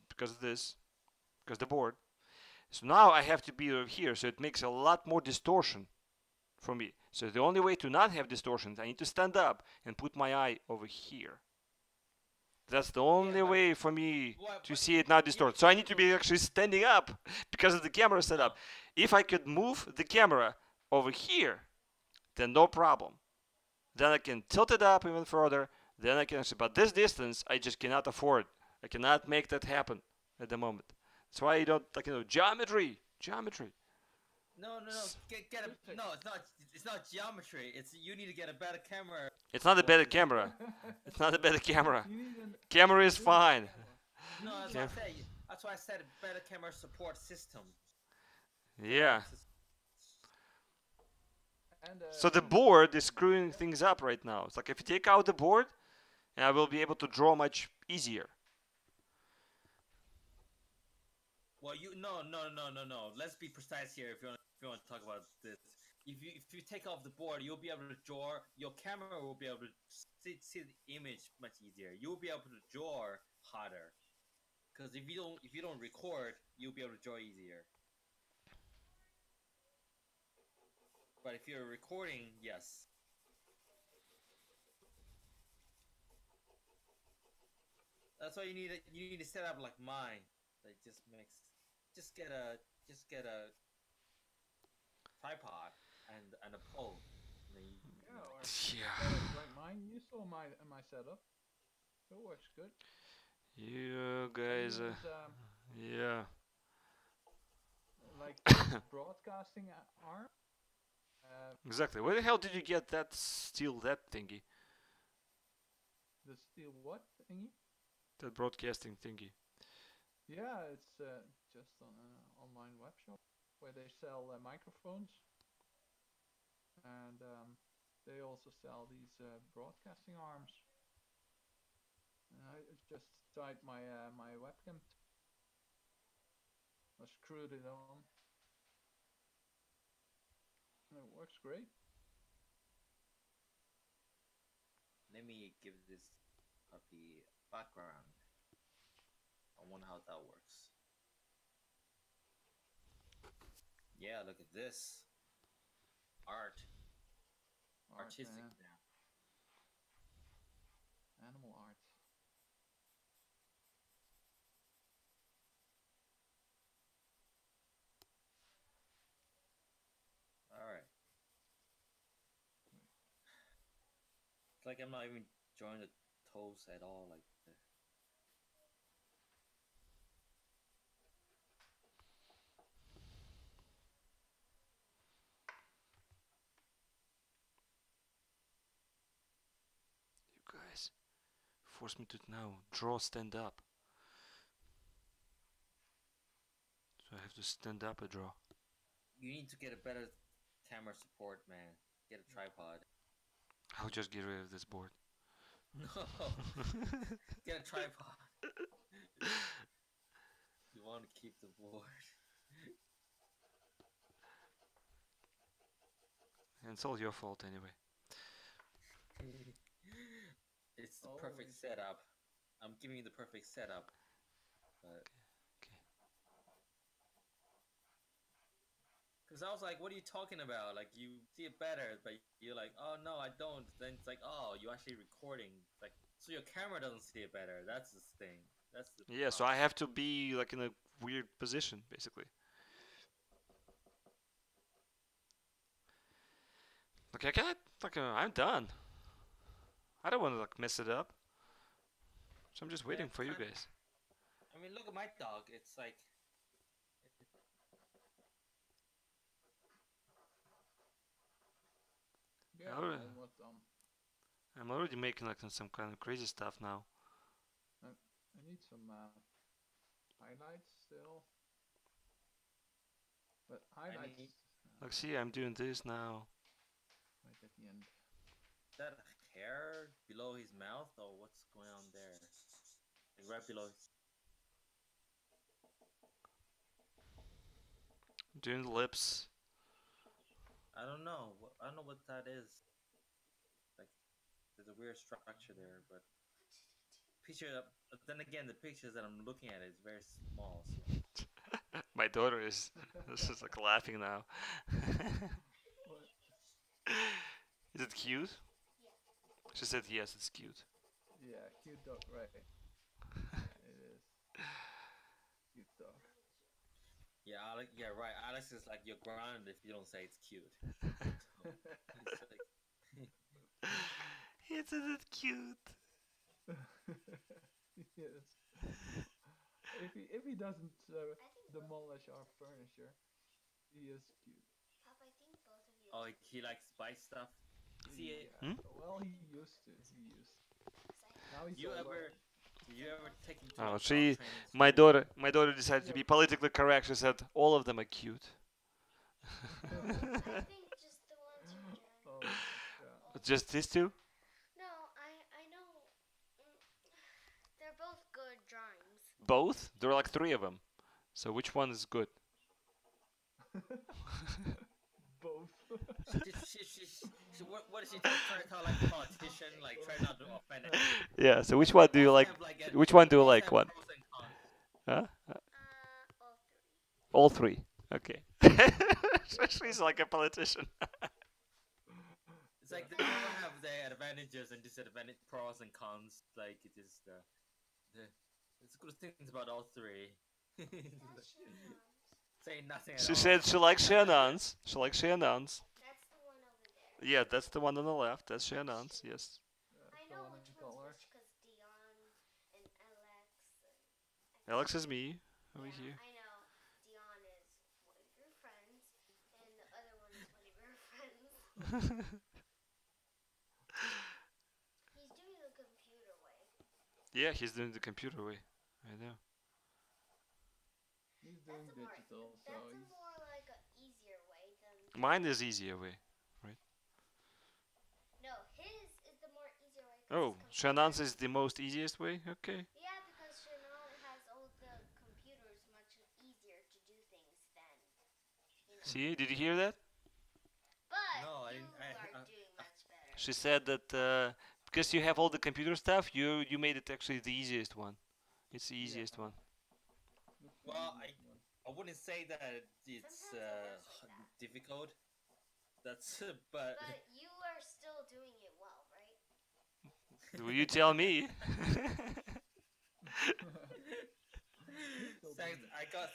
board. So now I have to be over here, so it makes a lot more distortion for me. So the only way to not have distortion, I need to stand up and put my eye over here. That's the only way for me to see it not distorted. So I need to be actually standing up because of the camera setup. If I could move the camera over here, then no problem. Then I can tilt it up even further. Then I can actually, but this distance I just cannot afford. I cannot make that happen at the moment. That's why I don't like geometry. No. Get a no. It's not geometry. It's you need to get a better camera. It's not a better camera. It's not a better camera. You need an Camera is fine. No, that's what I said. That's why I said a better camera support system. Yeah. and So the board is screwing things up right now. It's like if you take out the board, I will be able to draw much easier. Well, no. Let's be precise here. If you want to talk about this, if you take off the board, you'll be able to draw. Your camera will be able to see the image much easier. You'll be able to draw harder. Because if you don't record, you'll be able to draw easier. But if you're recording, yes. That's why you need to set up like mine. That just get a tripod and a pole. And then like mine. You saw my setup. It works good. You guys, yeah. Like this broadcasting arm. Exactly. Where the hell did you get that thingy? The steel what thingy? That broadcasting thingy. Yeah, it's just on an online web shop where they sell microphones, and they also sell these broadcasting arms. And I just tied my my webcam. I screwed it on. And it works great. let me give this puppy background. I wonder how that works. Yeah, look at this. Art. Artistic now. Animal art. Alright. It's like I'm not even drawing the toes at all. Like You guys force me to now draw stand up. So I have to stand up and draw. you need to get a better camera support, man. Get a tripod. I'll just get rid of this board. No, get a tripod. You want to keep the board. And it's all your fault anyway. It's the perfect Always. setup. I'm giving you the perfect setup. But Okay. because I was like, what are you talking about? Like, you see it better, but you're like, oh no, I don't. Then it's like, oh, you're actually recording. It's like, so your camera doesn't see it better. That's the thing. That's the Yeah, so I problem. have to be like in a weird position, basically. Okay, I can't. Like, I'm done. I don't want to like mess it up. So I'm just Yeah, waiting for you kind. guys. I mean, look at my dog. It's like, Yeah, I I'm already, almost done. I'm already making like some kind of crazy stuff now. I need some highlights still, but I highlights need Like, see, I'm doing this now. right at the end. that hair below his mouth, or what's going on there? Like right below. Doing the lips. I don't know. I don't know what that is. Like, there's a weird structure there, but picture. Then again, the pictures that I'm looking at is very small. So My daughter is just like laughing now. What? Is it cute? She said yes, it's cute. Yeah, cute dog, right? Yeah, it is. Cute dog. yeah, Alex. Yeah, right. Alex is like, you're grounded if you don't say it's cute. So it's like, Isn't it cute? Yes. If he doesn't demolish our furniture, he is cute. oh, he likes spice stuff. You see it? Yeah. Hmm? Well, he used to. He used. Now he's You older. ever? Did you ever take him to Oh, like dog she, training my school? daughter, my daughter decided to Yep. be politically correct. She said all of them are cute. Oh my god. Just these two? Both? There are like three of them. So which one is good? Both. What is she trying to tell like a politician? Like, try not to offend anyone. Yeah. So which one do you like? Which one do you both like? have One? pros and cons. Huh? All three. Okay. She's like a politician. It's like they all have their advantages and disadvantages, pros and cons. Like, it is the it's good things about all three. Saying nothing at She all. said she likes Shannon's. She likes Shannon's. Yeah, that's the one on the left. That's Shannon's. Yes. That's the one in color. Alex is me over here. Yeah, he's doing the computer way. I know. He's doing digital, so he's. Mine is easier way, right? Oh, Shannon's is the most easiest way. Okay. See, did you hear that? No, She said that because you have all the computer stuff, you made it actually the easiest one. It's the easiest Yeah. one. It's the well, easiest one. I wouldn't say that it's difficult. That's but Will you tell me? He's still thanks. doing it. I got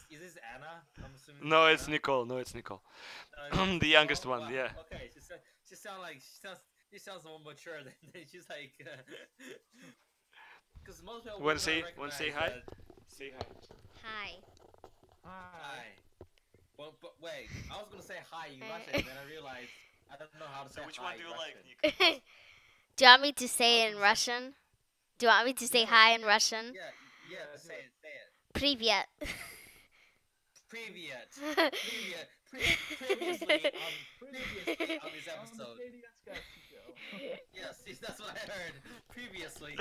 is this Anna? I'm assuming No, it's it's Anna. Nicole. No, it's Nicole. It's The youngest Nicole? one. Wow. Yeah. Okay, she sounds more mature than she's like. Because most people Want would to not say? Want to say recognize hi? that. Say hi. Hi. Hi. Hi. But wait, I was gonna say hi in Russian, then I realized I don't know how to say So which hi one do in you like, Russian. Nico? Do you want me to say it in Russian? Do you want me to say Yeah. hi in Russian? Yeah, do say it. it, say it. Привет. Previously on this On the episode. Shady and Sketchy show. Yes, see, that's what I heard previously.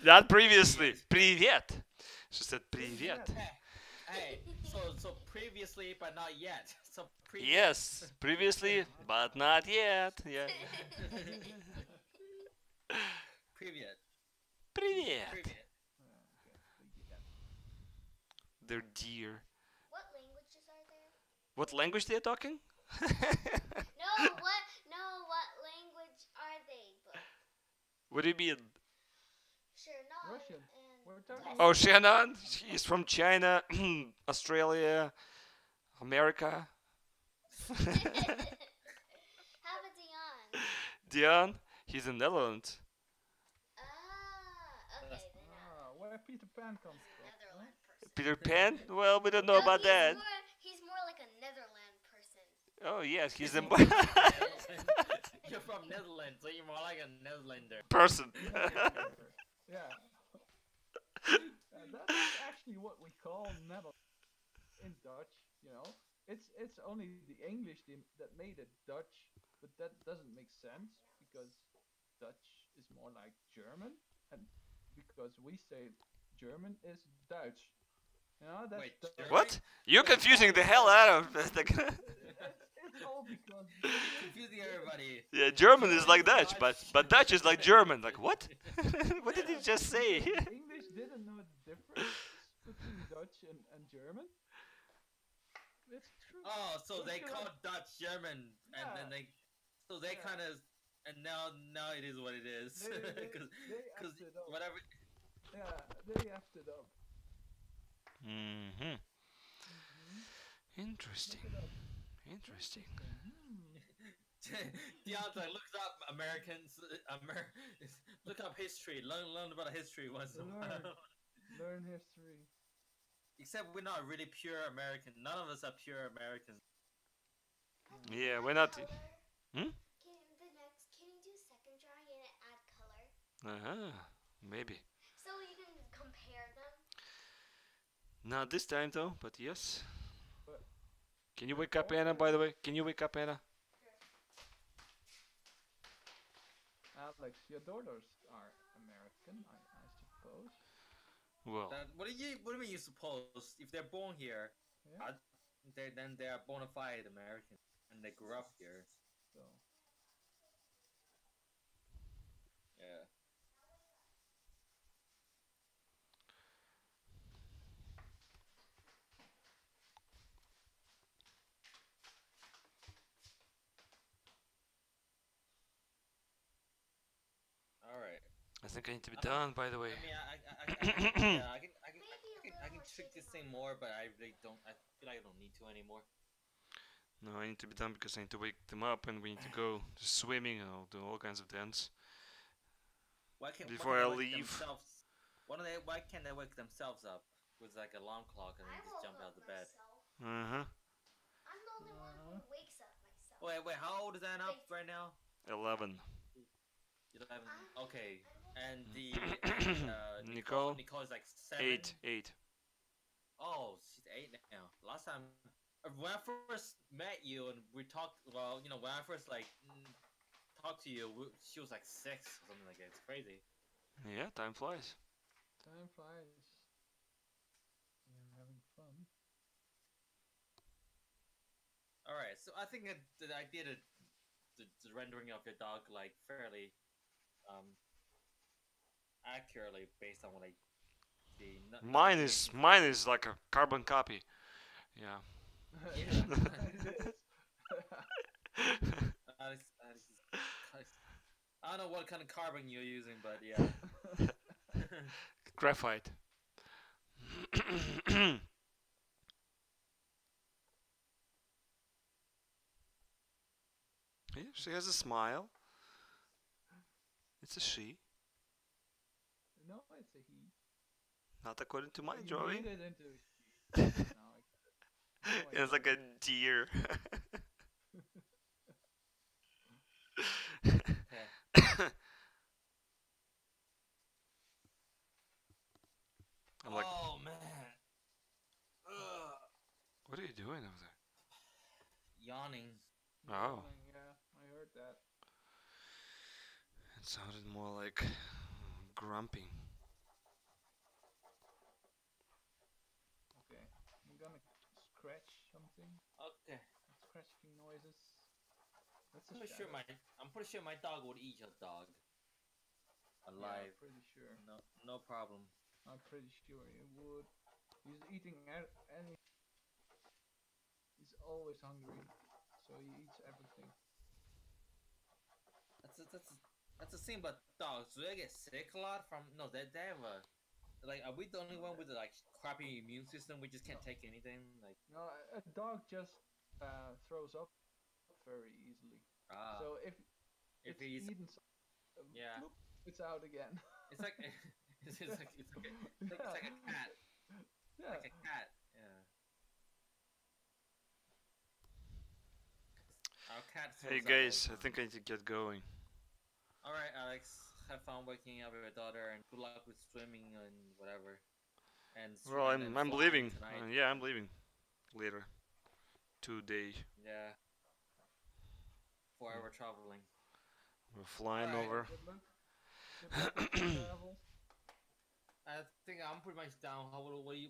Not previously. Привет. She said привет. Hey, so previously, but not yet. So Yes, previously, but not yet. Yeah. Привет. Привет. Привет. Yeah. They're dear. What languages are there? What language they're talking? What language are they? But What do you mean? sure, not. Russian. And We're talking Oh, Shannon. He's from China, Australia, America. How about Dion? Dion, he's in Netherlands. Okay, then where Peter Pan comes from. Netherland person. Peter Pan? Well, we don't know No, about that. He's more like a Netherland person. Oh, yes, he's a You're from Netherlands, so you're more like a Netherlander. person. Yeah. That's actually what we call Netherlands in Dutch, you know. It's only the English that made it Dutch, but that doesn't make sense because Dutch is more like German, and because we say German is Duits. You know, that's Wait, Dutch. What? You're confusing the hell out of It's all because Confusing everybody. Yeah, German is like Dutch, but Dutch is like German. Like what? What did you just say? English didn't know the difference between Dutch and German. It's true. Oh, so they Look it call up. Dutch German, and Yeah. then they Yeah. kind of, and now it is what it is, They because effed it up. whatever. Yeah, they effed it up. Mm-hmm. Mhm. Interesting. Look it up. Interesting. Dion's like, look up Americans, look up history, learn about history once in a while. Learn history. Except we're not really pure American. None of us are pure Americans. Yeah, we're not. Color. Hmm? Can you do second drawing and add color? Maybe. So you can compare them? Not this time though, but yes. But Can you wake up Anna, by the way? Can you wake up Anna? Alex, your daughters are American, I suppose. Well, What do you mean you suppose? If they're born here, Yeah. then they are bona fide Americans, and they grew up here. So Yeah. All right. I think I need to be done, by the way. I mean, yeah, I can trick this thing more, but I really don't. I feel like I don't need to anymore. No, I need to be done because I need to wake them up and we need to go to swimming and I'll do all kinds of dance. Before I leave. Why can't they wake themselves up with like an alarm clock and then just jump out of the bed? Uh-huh. I'm the only one who wakes up myself. Wait, how old is Anna up right now? 11. 11. Okay, and the Nicole? Nicole is like 7. 8. Oh, she's 8 now. Last time, when I first met you and we talked, well, you know, when I first like talked to you, she was like 6 or something like that. It's crazy. Yeah, time flies. time flies. We're having fun. All right, so I think that I did the rendering of your dog like fairly accurately based on what I see. Mine is like a carbon copy. Yeah. Yeah, it is. I don't know what kind of carbon you're using, but yeah. Graphite. Yeah, she has a smile. It's a she. No, it's a he. Not according to my You drawing. made it into a she. No, I get it. No, I It's like get a deer. I'm like, oh man. what are you doing over there? Yawning. it. Oh. Yeah, I heard that. It sounded more like grumpy. Okay, I'm gonna scratch something. Okay. Scratching noises. That's a I'm pretty sure shadow. I'm pretty sure my dog would eat your dog. Alive. Yeah, pretty sure. No problem. I'm pretty sure he would. He's eating any. He's always hungry, so he eats everything. That's the thing about dogs. Do they get sick a lot from? No, they have a. Like, are we the only one with the like crappy immune system? We just can't take anything. Like, No, a dog just throws up very easily. So if if it's he's eaten, yeah, bloop, it's out again. it's like it's like a cat. Yeah. Like a cat. Yeah. Our cat. Hey throws up all guys, the I time. think I need to get going. All right, Alex. Have fun waking up your daughter, and good luck with swimming and whatever. And Well, and I'm flying leaving. tonight. Yeah, I'm leaving later today. Yeah. Forever traveling. We're flying Alright. over. Good luck. Good luck with your travels. I think I'm pretty much down. What do you